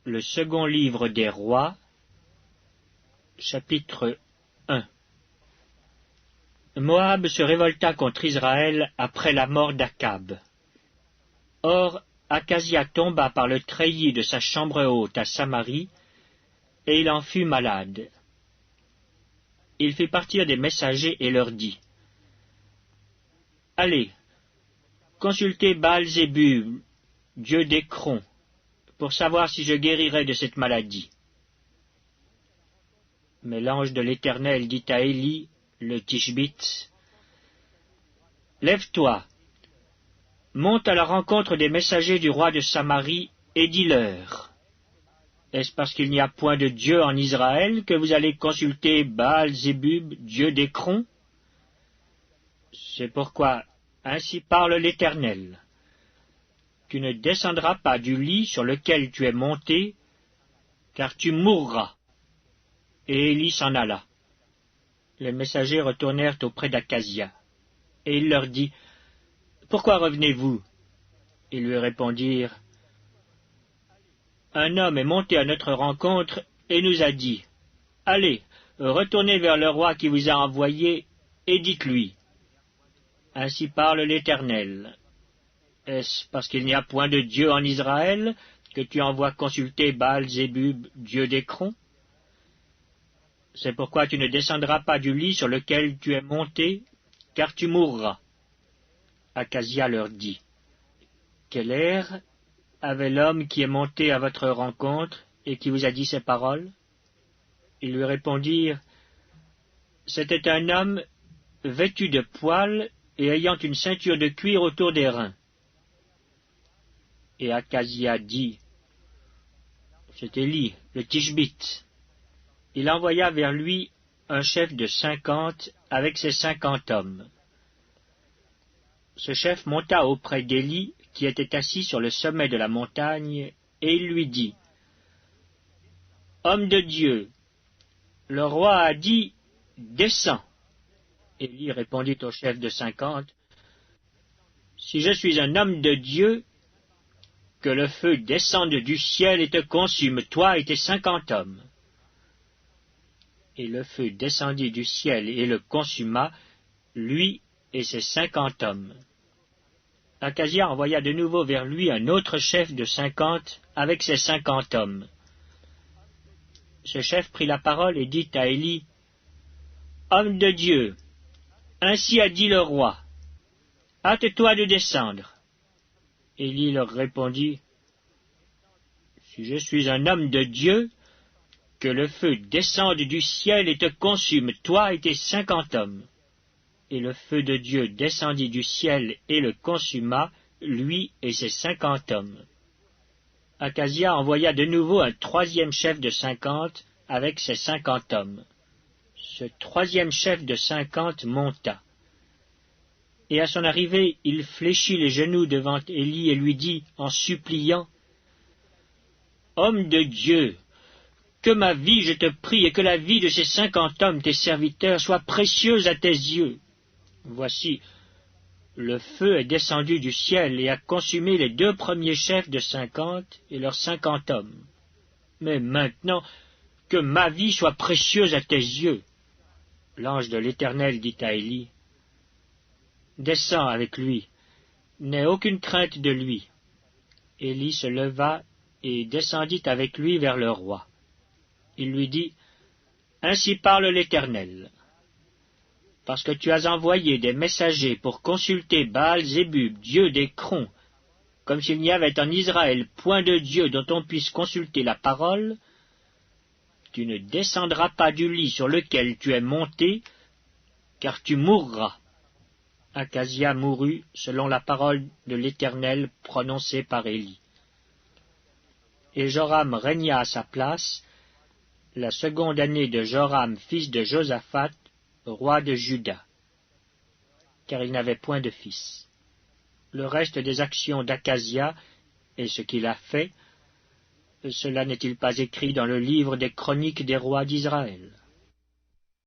Le second livre des rois, chapitre 1. Moab se révolta contre Israël après la mort d'Akab. Or, Akazia tomba par le treillis de sa chambre haute à Samarie, et il en fut malade. Il fit partir des messagers et leur dit, « Allez, consultez Baal-Zébub, dieu d'Écron, pour savoir si je guérirai de cette maladie. » Mais l'ange de l'Éternel dit à Élie, le Tishbite, « Lève-toi, monte à la rencontre des messagers du roi de Samarie, et dis-leur, est-ce parce qu'il n'y a point de Dieu en Israël que vous allez consulter Baal-Zébub, dieu d'Écron? C'est pourquoi, ainsi parle l'Éternel, tu ne descendras pas du lit sur lequel tu es monté, car tu mourras. » Et Élie s'en alla. Les messagers retournèrent auprès d'Akazia, et il leur dit, « Pourquoi revenez-vous » Ils lui répondirent, « Un homme est monté à notre rencontre et nous a dit, « Allez, retournez vers le roi qui vous a envoyé, et dites-lui, « Ainsi parle l'Éternel. Est-ce parce qu'il n'y a point de Dieu en Israël que tu envoies consulter Baal-Zébub, dieu d'Écron? C'est pourquoi tu ne descendras pas du lit sur lequel tu es monté, car tu mourras. » Akazia leur dit, « Quel air avait l'homme qui est monté à votre rencontre et qui vous a dit ces paroles? » Ils lui répondirent, « C'était un homme vêtu de poils et ayant une ceinture de cuir autour des reins. » Et Akazia dit, « C'est Élie, le Tishbite. » Il envoya vers lui un chef de 50 avec ses 50 hommes. Ce chef monta auprès d'Élie, qui était assis sur le sommet de la montagne, et il lui dit, « Homme de Dieu, le roi a dit, descends. » Élie répondit au chef de 50, « Si je suis un homme de Dieu, que le feu descende du ciel et te consume, toi et tes 50 hommes. » Et le feu descendit du ciel et le consuma, lui et ses 50 hommes. Akazia envoya de nouveau vers lui un autre chef de 50 avec ses 50 hommes. Ce chef prit la parole et dit à Élie, « Homme de Dieu, ainsi a dit le roi, hâte-toi de descendre. » Élie leur répondit, « Si je suis un homme de Dieu, que le feu descende du ciel et te consume, toi et tes 50 hommes. » Et le feu de Dieu descendit du ciel et le consuma, lui et ses 50 hommes. Akazia envoya de nouveau un troisième chef de 50 avec ses 50 hommes. Ce troisième chef de 50 monta. Et à son arrivée, il fléchit les genoux devant Élie et lui dit, en suppliant, « Homme de Dieu, que ma vie, je te prie, et que la vie de ces 50 hommes, tes serviteurs, soit précieuse à tes yeux. Voici, le feu est descendu du ciel et a consumé les 2 premiers chefs de 50 et leurs 50 hommes. Mais maintenant, que ma vie soit précieuse à tes yeux. » L'ange de l'Éternel dit à Élie, « Descends avec lui, n'aie aucune crainte de lui. » Élie se leva et descendit avec lui vers le roi. Il lui dit, « Ainsi parle l'Éternel. Parce que tu as envoyé des messagers pour consulter Baal-Zébub, dieu d'Écron, comme s'il n'y avait en Israël point de Dieu dont on puisse consulter la parole, tu ne descendras pas du lit sur lequel tu es monté, car tu mourras. » Akazia mourut selon la parole de l'Éternel prononcée par Élie. Et Joram régna à sa place, la seconde année de Joram, fils de Josaphat, roi de Juda, car il n'avait point de fils. Le reste des actions d'Akazia et ce qu'il a fait, cela n'est-il pas écrit dans le livre des chroniques des rois d'Israël?